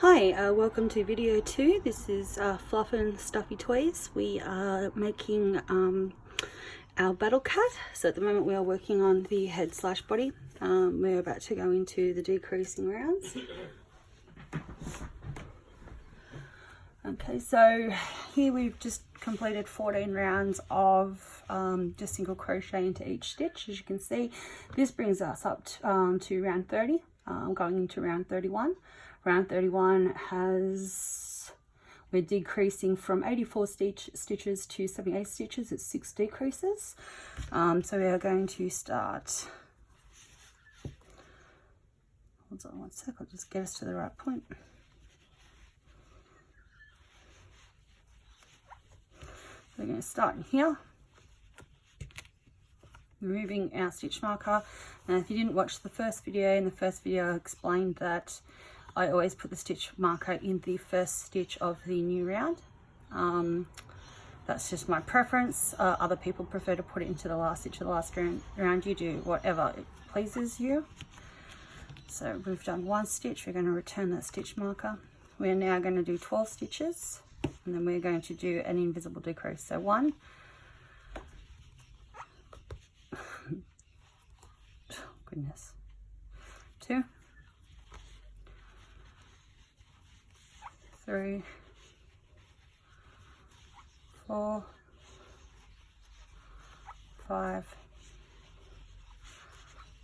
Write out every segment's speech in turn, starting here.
Hi, welcome to video 2. This is Fluff and Stuffy Toys. We are making our battle cat. So at the moment we are working on the head slash body. We're about to go into the decreasing rounds. Okay, so here we've just completed 14 rounds of just single crochet into each stitch. As you can see, this brings us up to round 30. Going into round 31. Round 31 we're decreasing from 84 stitches to 78 stitches. It's 6 decreases. So we are going to start. Hold on one sec, I'll just get us to the right point. We're going to start in here, removing our stitch marker. Now if you didn't watch the first video, in the first video I explained that I always put the stitch marker in the first stitch of the new round. That's just my preference. Other people prefer to put it into the last stitch of the last round. You do whatever it pleases you. So we've done one stitch, we're going to return that stitch marker. We're now going to do 12 stitches, and then we're going to do an invisible decrease. So 1, goodness, 2, 3, 4, 5,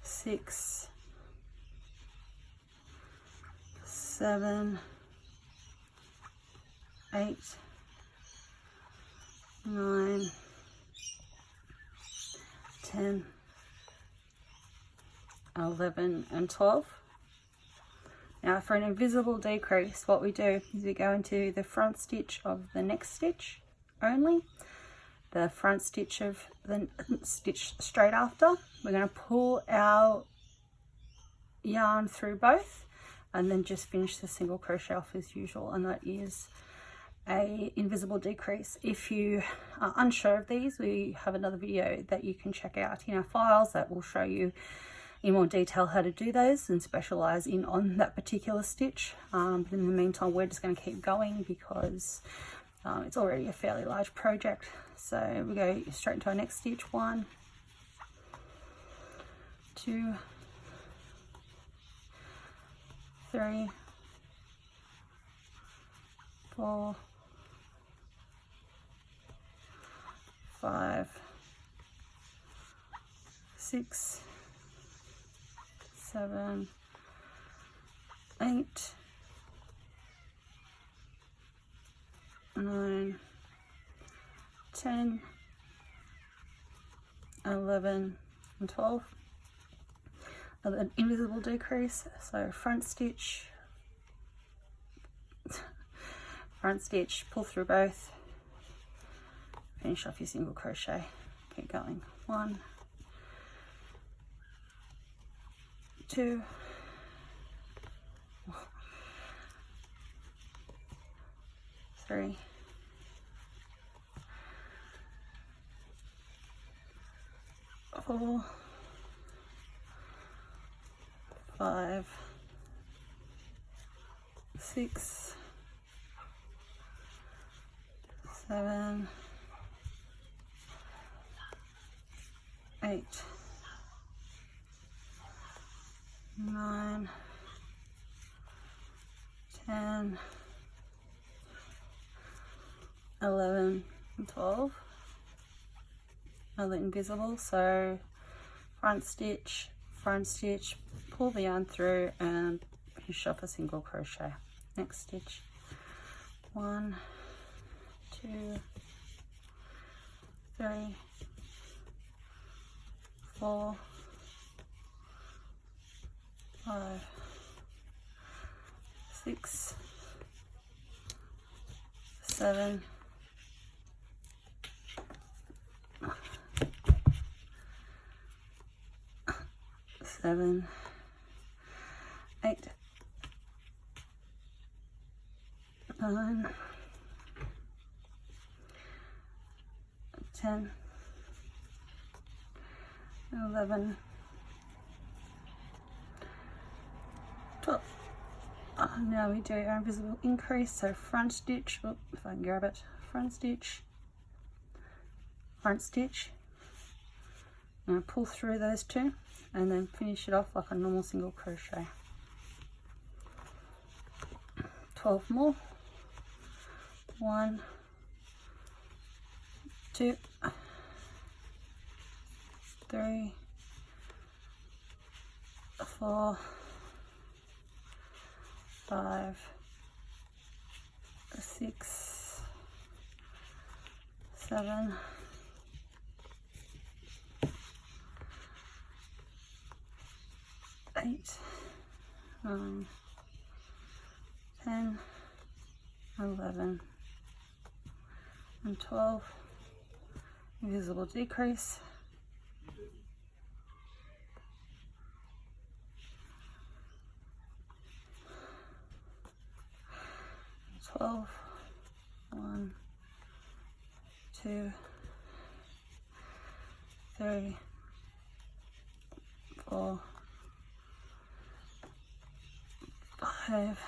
6, 7, 8, 9, 10, 11 and 12. Now for an invisible decrease, what we do is we go into the front stitch of the next stitch only, the front stitch of the stitch straight after. We're going to pull our yarn through both and then just finish the single crochet off as usual, and that is a invisible decrease. If you are unsure of these, we have another video that you can check out in our files that will show you in more detail how to do those and specialize in on that particular stitch. But in the meantime, we're just going to keep going because it's already a fairly large project. So we go straight into our next stitch. 1, 2, 3, 4, 5, 6, 7, 8, 9, 10, 11 and 12. An invisible decrease, so front stitch, pull through both, finish off your single crochet, keep going. 1, 2, 3, 4, 5, 6, 7, 8, 9, 10, 11 and 12. Another invisible, so front stitch, pull the yarn through and finish off a single crochet. Next stitch. 1, 2, 3, 4, 5, 6, 7, 8, 9, 10, 11, 12. Now we do our invisible increase, so front stitch, oh, if I can grab it, front stitch, and pull through those two and then finish it off like a normal single crochet. 12 more. 1, 2, 3, 4, 5, 6, 7, 8, 9, 10, 11, and 12. Invisible decrease. 12, 1, 2, 3, 4, 5,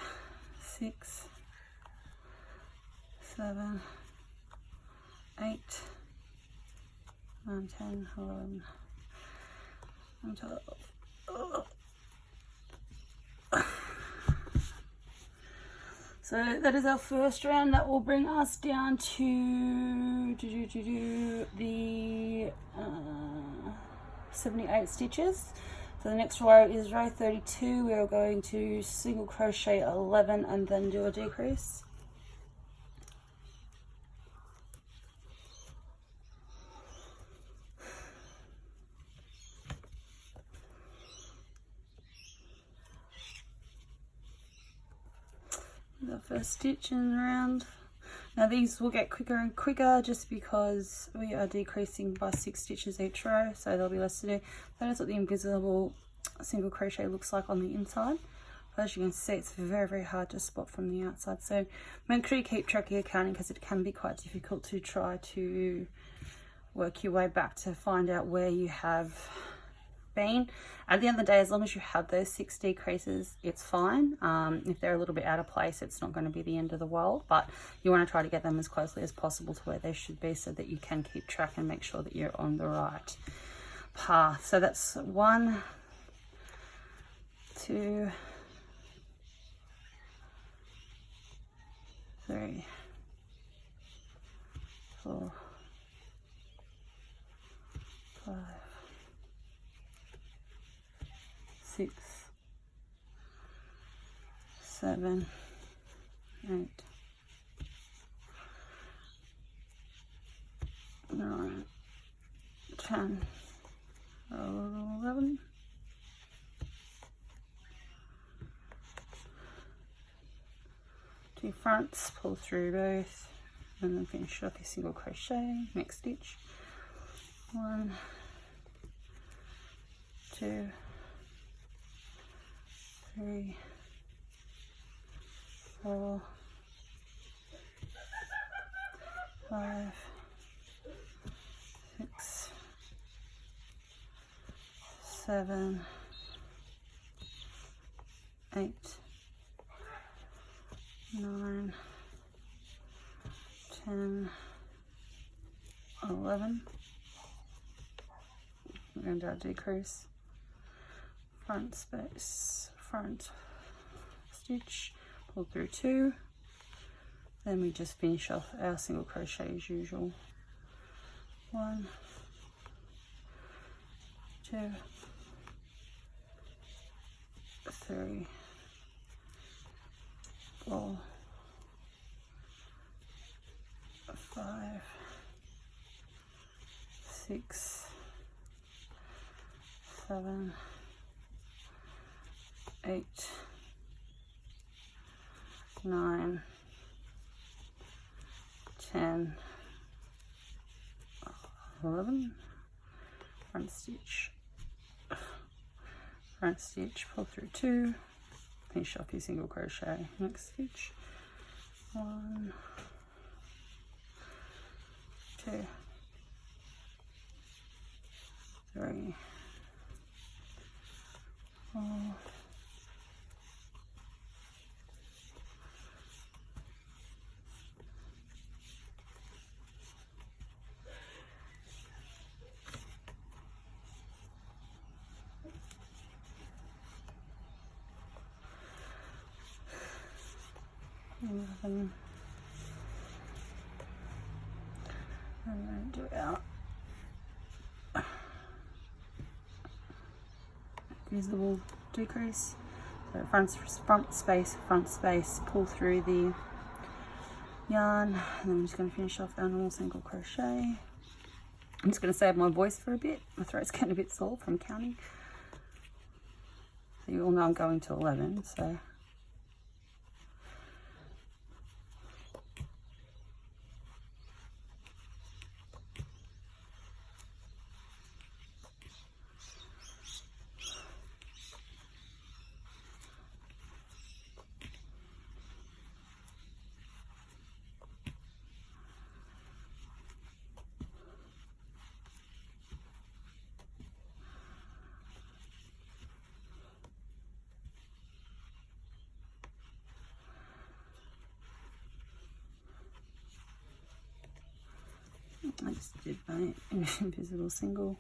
6, 7, 8, 9, 10, 11, and 12. So that is our first round. That will bring us down to the 78 stitches. So the next row is row 32. We are going to single crochet 11 and then do a decrease. The first stitch in the round. Now these will get quicker and quicker just because we are decreasing by 6 stitches each row, so there'll be less to do. That is what the invisible single crochet looks like on the inside. But as you can see, it's very, very hard to spot from the outside, so make sure you keep track of your counting because it can be quite difficult to try to work your way back to find out where you have been. At the end of the day, as long as you have those 6 decreases, it's fine. If they're a little bit out of place, it's not going to be the end of the world, but you want to try to get them as closely as possible to where they should be so that you can keep track and make sure that you're on the right path. So that's 1, 2, 3, 4, 5, 6, 7, 8, 9, 10, 11, 2 fronts, pull through both, and then finish up your single crochet, next stitch. 1, 2, 3, 4, 5, 6, 7, 8, 9, 10, 11. We're going to do a decrease. Front space, front stitch, pull through 2. Then we just finish off our single crochet as usual. 1, 2, 3, 4, 5, 6, 7, 8, 9, 10, 11, front stitch, pull through 2, finish off your single crochet, next stitch. 1, 2, 3, 4, 11. I'm going to do our visible decrease. So front space, pull through the yarn, and then I'm just going to finish off our normal single crochet. I'm just going to save my voice for a bit. My throat's getting a bit sore from counting. So you all know I'm going to 11, so I just did my invisible single.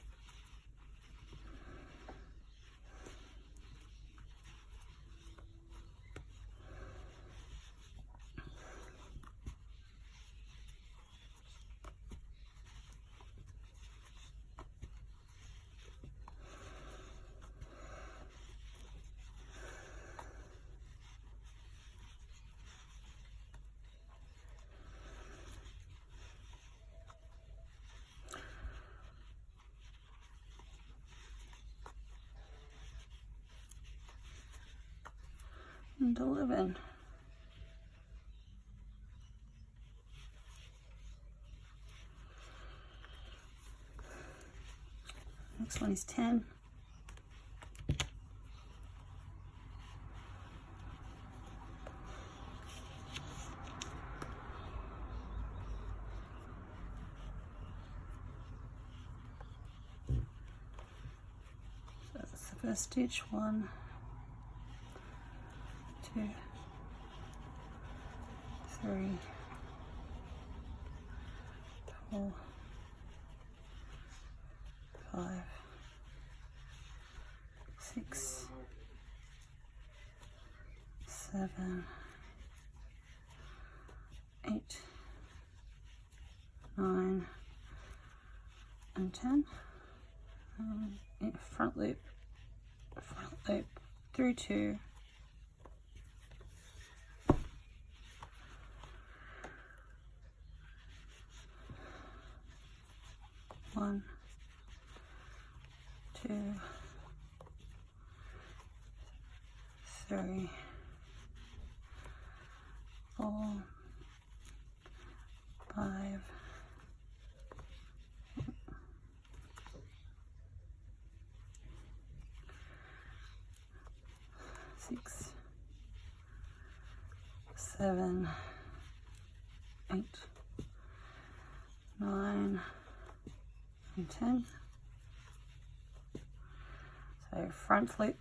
And 11. Next one is 10. So that's the first stitch. 1, 2, 3, 4, 5, 6, 7, 8, 9, and 10. Front loop through 2. One, 2, 3, 4, 5, 6, 7, 8, 9, and 10. So front loop,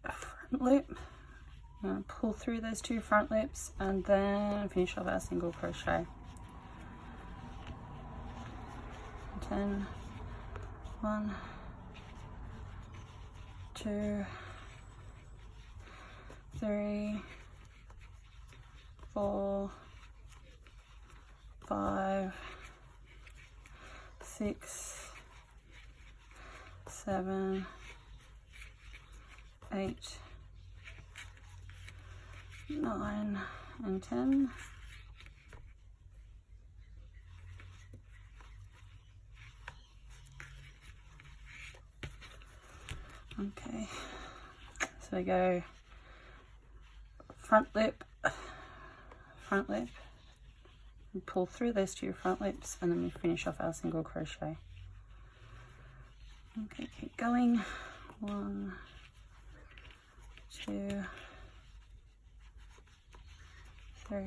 I'm going to pull through those 2 front loops and then finish off our single crochet. 10, 1, 2, 3, 4, 5, 6, 7, 8, 9, and 10. Okay, so we go front loop, and pull through those 2 front loops, and then we finish off our single crochet. Okay, keep going. 1, 2, 3, 4,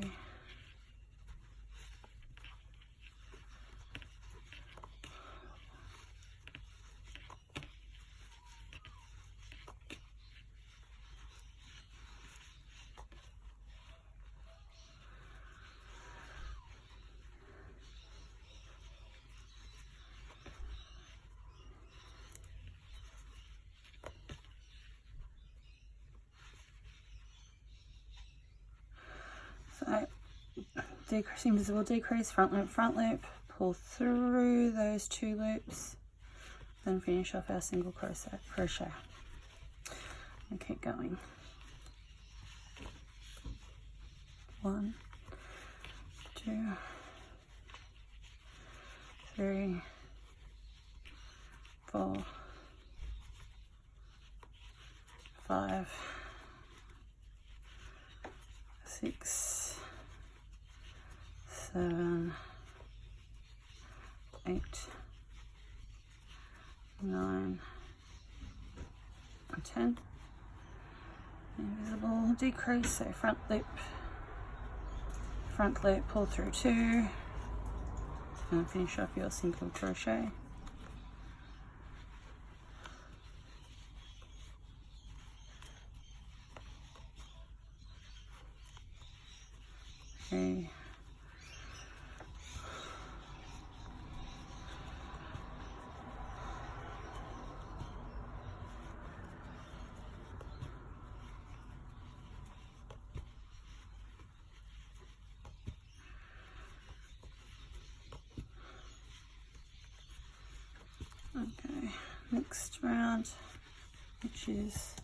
decrease, invisible decrease, front loop, pull through those 2 loops, then finish off our single crochet. And keep going. 1, 2, 3, 4, 5, 6, 7, 8, 9, and 10. Invisible decrease, so front loop, pull through 2, and finish off your single crochet. Okay. Okay, next round, which is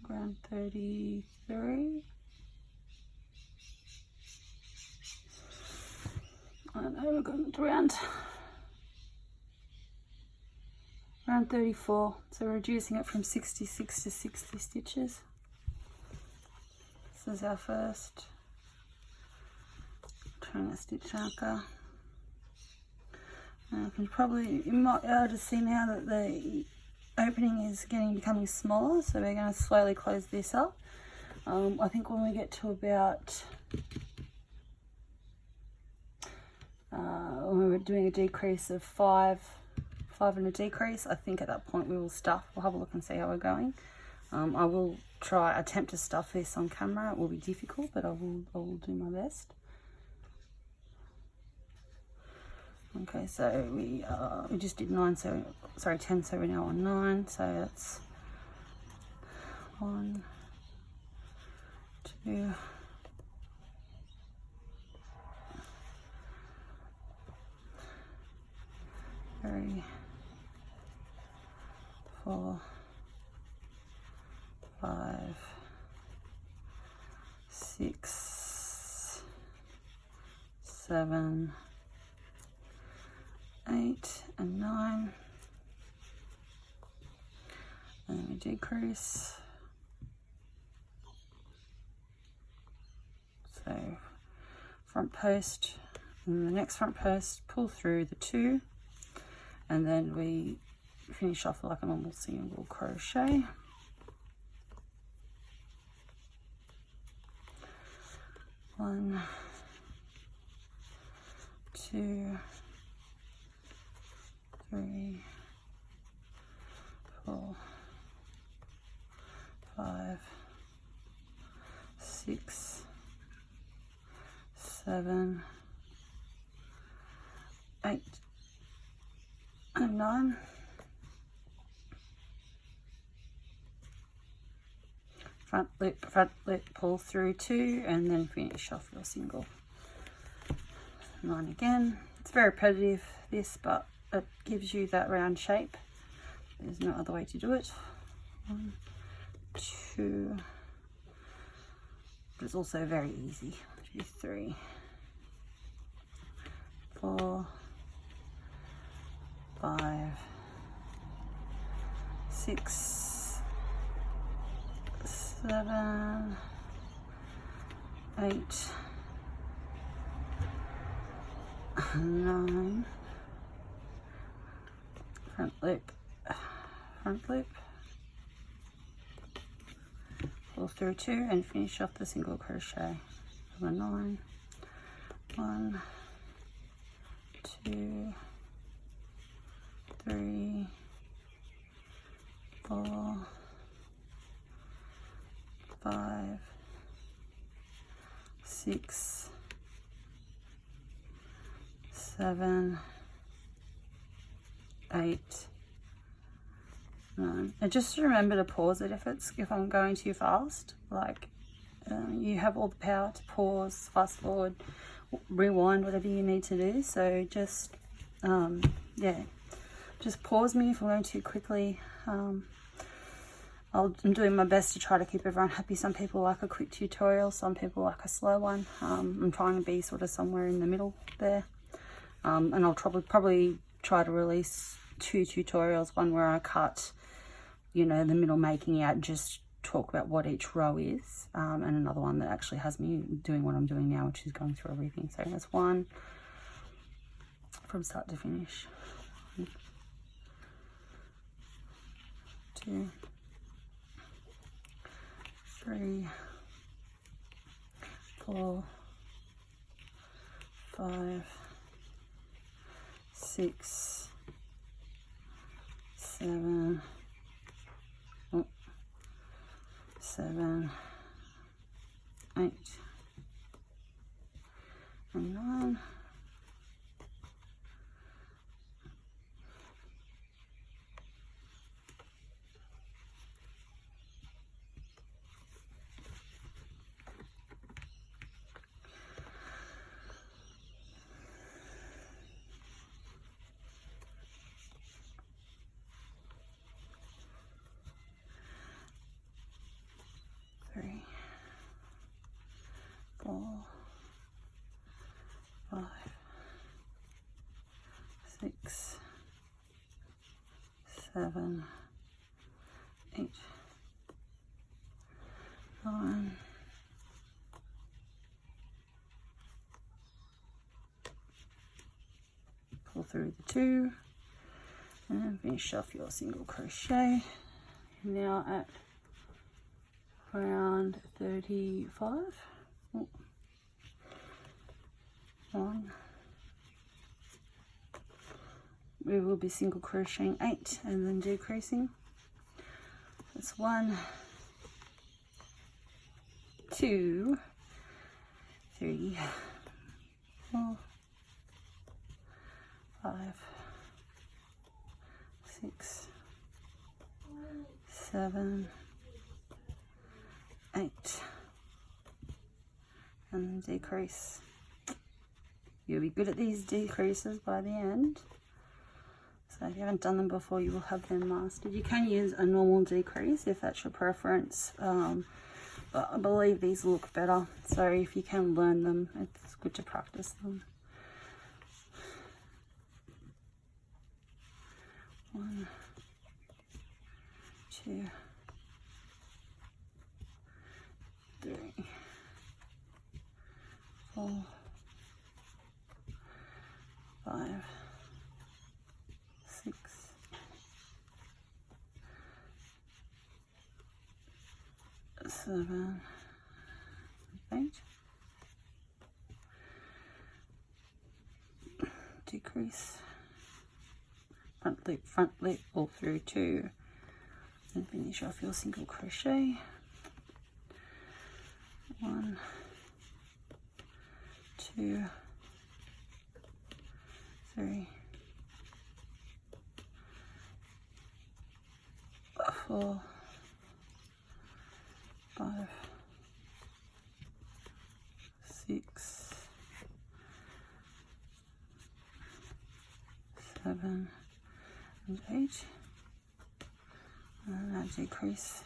round 33. I don't know, we've got round 34, so we're reducing it from 66 to 60 stitches. This is our first. Trying to stitch marker. You might be able to see now that the opening is becoming smaller, so we're going to slowly close this up. I think when we get to about when we're doing a decrease of 5 and a decrease, I think at that point we will stuff. We'll have a look and see how we're going. I will attempt to stuff this on camera. It will be difficult, but I will do my best. Okay, so we just did 10, so we're now on 9, so that's 1, 2, 3, 4, 5, 6, 7, 8 and 9, and then we decrease. So front post, and the next front post, pull through the 2, and then we finish off like a normal single crochet. One, 2, 3, 4, 5, 6, 7, 8 and 9. Front loop, pull through 2, and then finish off your single. 9 again. It's very repetitive, this, but it gives you that round shape. There's no other way to do it. 1, 2, but it's also very easy. 2, 3, 4, 5, 6, 7, 8, 9. Front loop, pull through 2, and finish off the single crochet. 9, 1, 2, 3, 4, 5, 6, 7, 8, 9. And just remember to pause it if I'm going too fast. Like, you have all the power to pause, fast forward, rewind, whatever you need to do. So just yeah, just pause me if I'm going too quickly. I'm doing my best to try to keep everyone happy. Some people like a quick tutorial, some people like a slow one. I'm trying to be sort of somewhere in the middle there. And I'll probably try to release 2 tutorials, one where I cut, you know, the middle making out, just talk about what each row is, and another one that actually has me doing what I'm doing now, which is going through everything. So that's 1 from start to finish. 1, 2, 3, 4, 5, 6, 7, 7, 8, and 9. Three, 4, 5, 6, 7, 8, 9. Pull through the 2 and then finish off your single crochet. Now at around 35. Oh. 1. We will be single crocheting 8 and then decreasing. That's 1, 2, 3, 4, 5, 6, 7, 8, and then decrease. You'll be good at these decreases by the end. So if you haven't done them before, you will have them mastered. You can use a normal decrease if that's your preference, but I believe these look better. So if you can learn them, it's good to practice them. 1, 2, 3, 4, 5, 6, 7, 8. Decrease. Front loop, pull through 2, and finish off your single crochet. 1, 2, 3, 4, 5, 6, 7, and 8, and now decrease.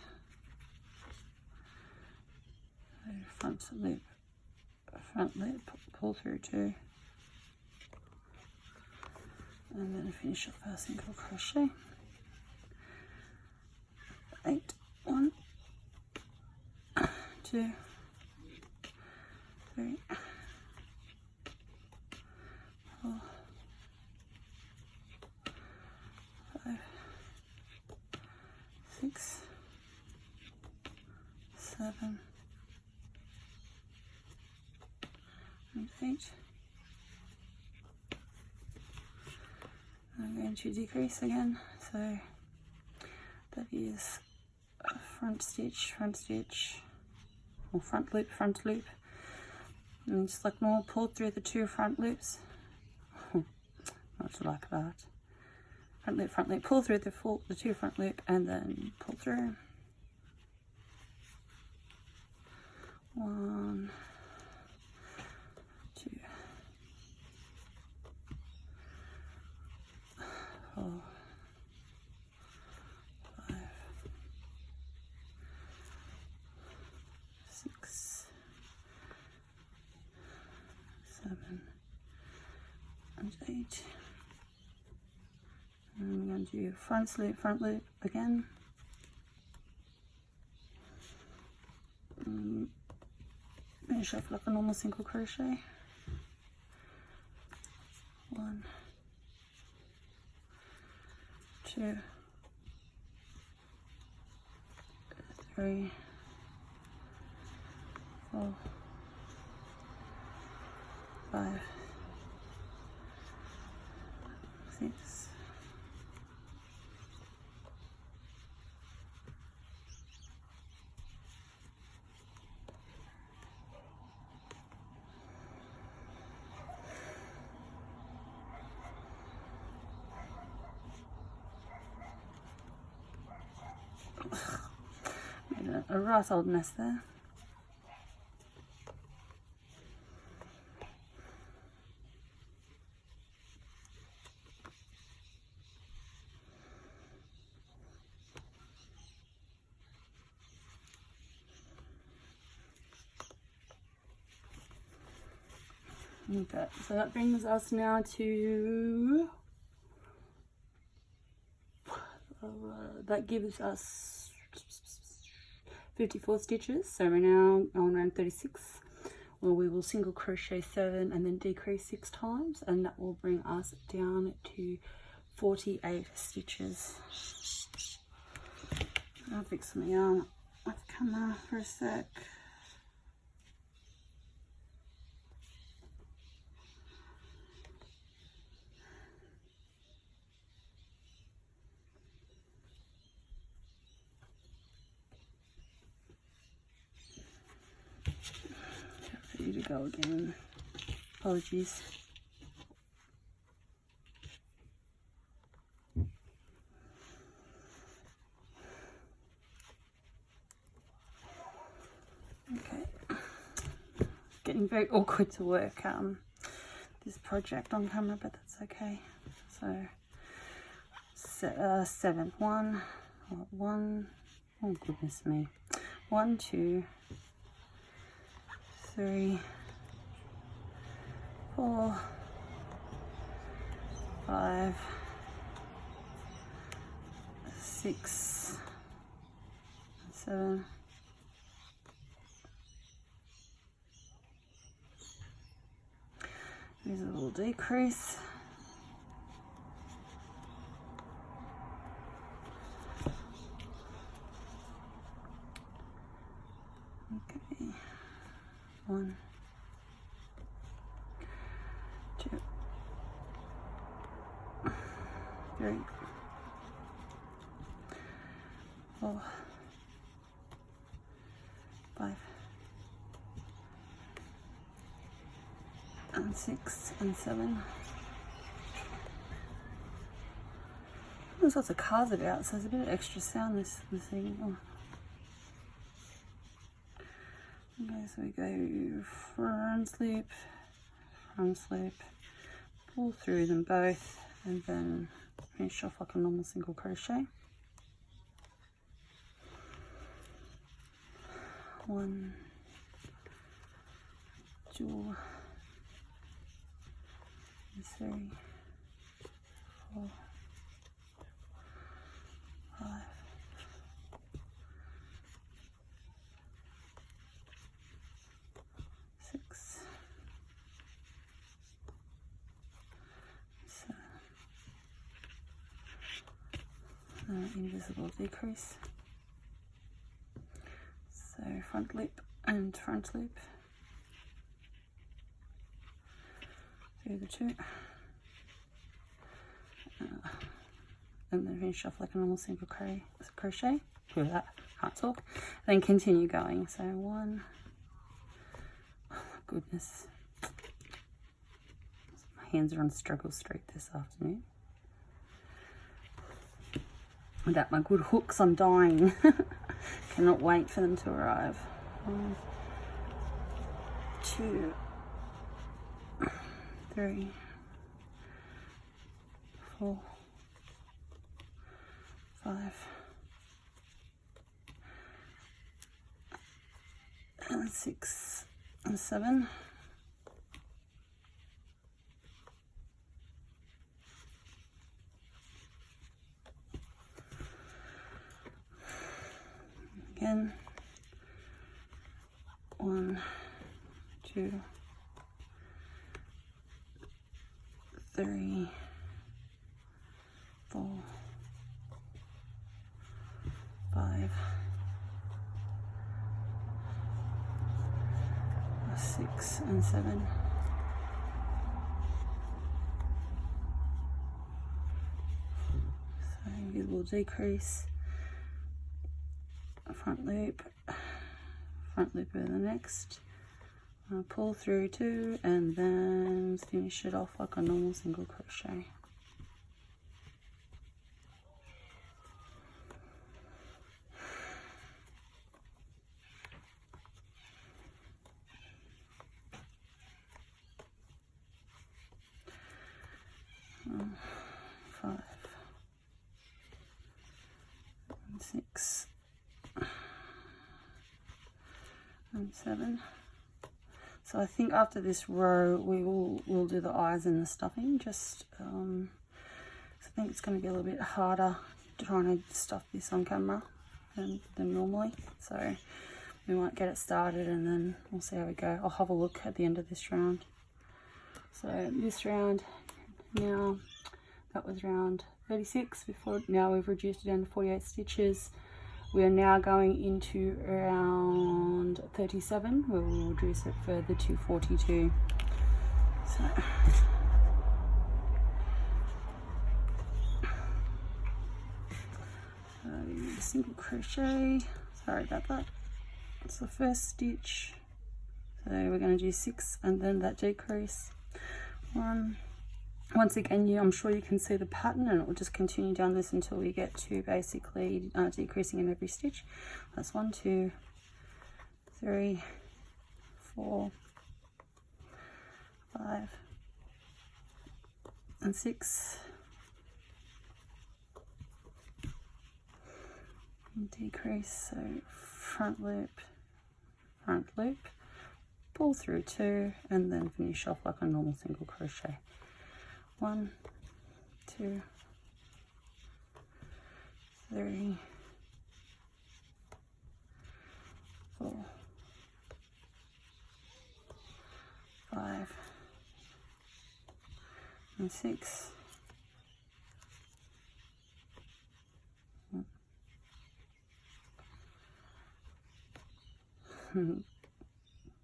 Front loop, pull through 2, and then finish off our single crochet. 8, 1, 2, 3, 4, 5, 6, 7, and 8. I'm going to decrease again, so that is a front stitch, or front loop, and just like normal, pull through the 2 front loops. Not like that. Front loop, pull through the 2 front loop, and then pull through. 1, 2, 4, 5, 6, 7, and 8. And I'm going to do front loop again. Finish off like a normal single crochet. 1, 2, 3, 4, 5, 6. Made a right old mess there. Okay, so that brings us now to that gives us 54 stitches. So we're now on round 36. Well, we will single crochet 7 and then decrease 6 times, and that will bring us down to 48 stitches. I'll fix my yarn off camera for a sec. Ready to go again. Apologies. Okay. Getting very awkward to work this project on camera, but that's okay. So 7. 1, oh goodness me. 1, 2, 3, 4, 5, 6, 7. There's a little decrease. Okay. 1, 2, 3, 4, 5, and 6 and 7. There's lots of cars about, so there's a bit of extra sound this evening. Oh. Okay, so we go front loop, pull through them both, and then finish off like a normal single crochet. 1, 2, 3, 4, 5, 6, 7. Invisible decrease. So front loop and front loop through the 2, and then finish off like a normal single crochet. Look at that, can't talk. Then continue going. So 1, oh my goodness, my hands are on struggle street this afternoon. Without my good hooks, I'm dying. Cannot wait for them to arrive. 1, 2, 3, 4, 5, and 6 and 7. Again, 1, 2, 3, 4, 5, 6 and 7. So invisible decrease, front loop over the next, pull through 2, and then finish it off like a normal single crochet. Five and 6 and 7. So I think after this row we'll do the eyes and the stuffing, just I think it's going to be a little bit harder trying to stuff this on camera than normally, so we might get it started and then we'll see how we go. I'll have a look at the end of this round. So this round now, that was round 36 before. Now we've reduced it down to 48 stitches. We are now going into round 37 where we will reduce it further to 42. So single crochet, sorry about that, it's the first stitch, so we're going to do 6 and then that decrease 1. Once again, I'm sure you can see the pattern, and it will just continue down this until we get to basically decreasing in every stitch. That's 1, 2, 3, 4, 5 and 6. And decrease, so front loop, pull through 2, and then finish off like a normal single crochet. 1, 2, 3, 4, 5 and 6.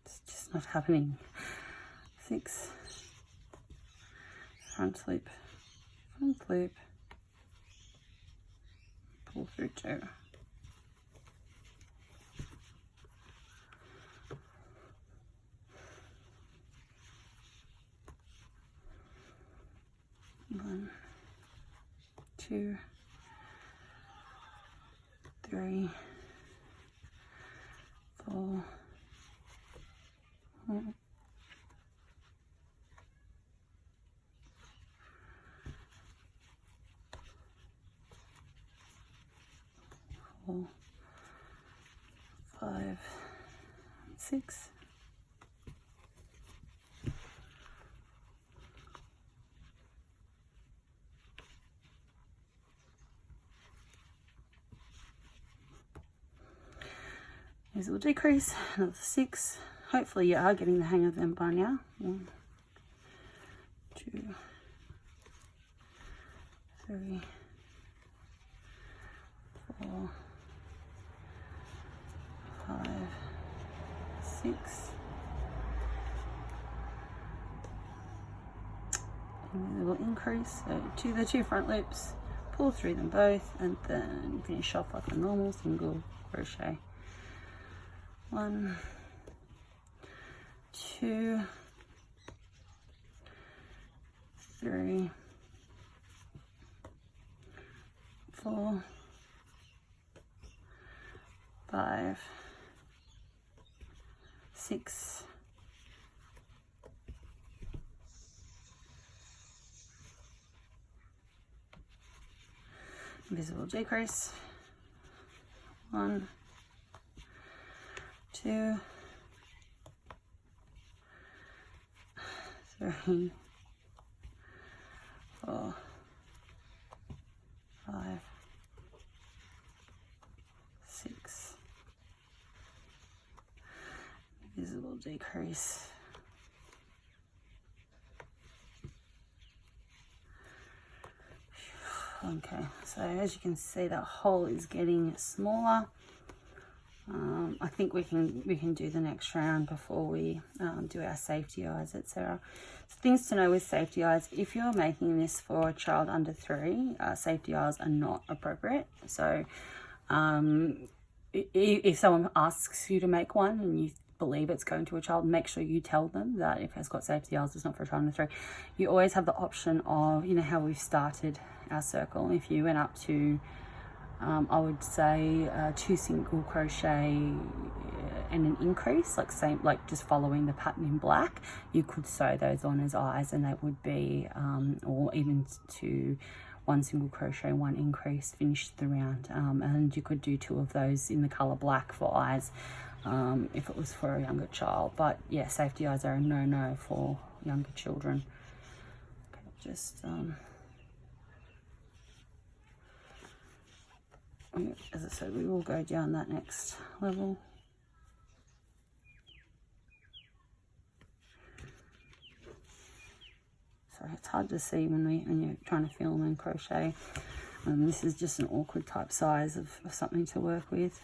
It's just not happening. 6. Front loop, pull through 2. One, 2, 3, 4, 5, 6. These will decrease, another 6. Hopefully you are getting the hang of them by now. 1, 2, 3, 4, 5, 6. And we will increase, so the two front loops, pull through them both, and then finish off like a normal single crochet. 1, 2, 3, 4, 5, 6, invisible decrease, 1, 2, 3, 4, 5, 6, invisible decrease, okay, so as you can see, that hole is getting smaller. I think we can do the next round before we do our safety eyes, etc. So things to know with safety eyes: if you're making this for a child under 3, safety eyes are not appropriate. So if someone asks you to make one and you believe it's going to a child, make sure you tell them that if it's got safety eyes, it's not for a child under 3. You always have the option of, you know how we've started our circle, if you went up to I would say 2 single crochet and an increase, like just following the pattern in black, you could sew those on as eyes, and that would be or even to 1 single crochet, 1 increase, finish the round, and you could do 2 of those in the color black for eyes if it was for a younger child. But yeah, safety eyes are a no for younger children. Okay, just as I said, we will go down that next level. So it's hard to see when you're trying to film and crochet. This is just an awkward type size of something to work with.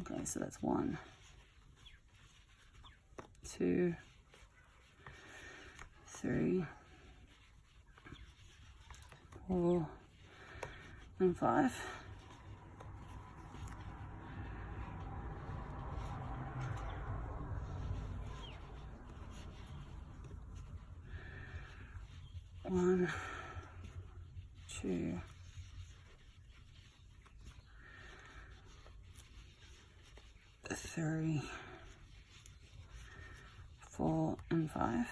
Okay, so that's 1, 2, 3, 4, and 5. One, 2, 3, 4, and 5.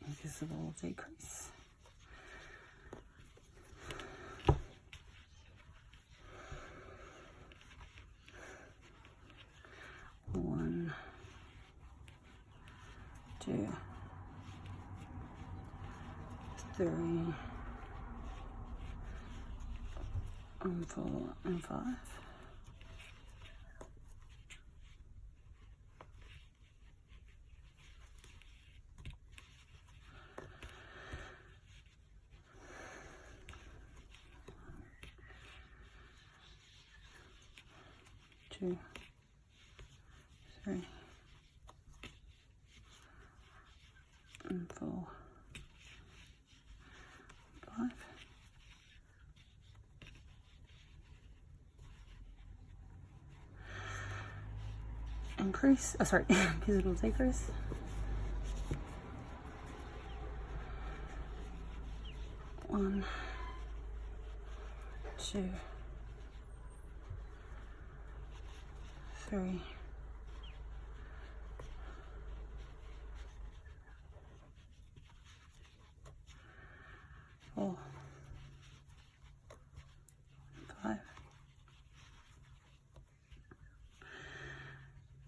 Invisible decrease. One, 2, 3, and 4, and 5. Two, 3, and 4, 5. Increase, invisible decrease. One, 2, 3, 4, 5,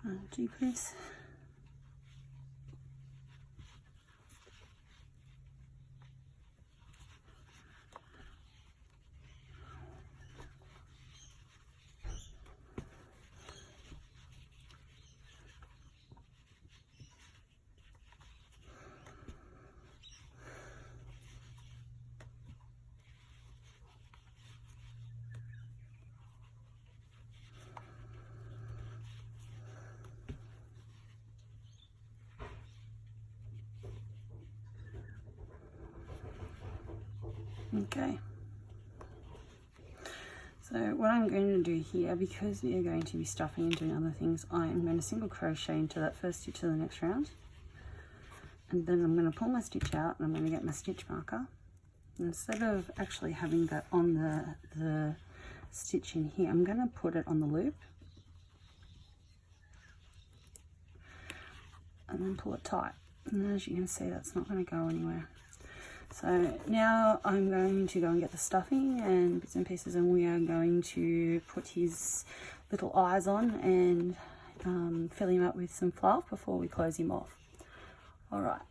and decrease. Okay, so what I'm going to do here, because we are going to be stuffing and doing other things, I am going to single crochet into that first stitch of the next round, and then I'm going to pull my stitch out and I'm going to get my stitch marker. And instead of actually having that on the stitch in here, I'm going to put it on the loop. and then pull it tight. And as you can see, that's not going to go anywhere. So now I'm going to go and get the stuffing and bits and pieces, and we are going to put his little eyes on and fill him up with some fluff before we close him off. Alright,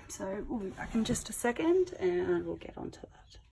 so we'll be back in just a second and we'll get onto that.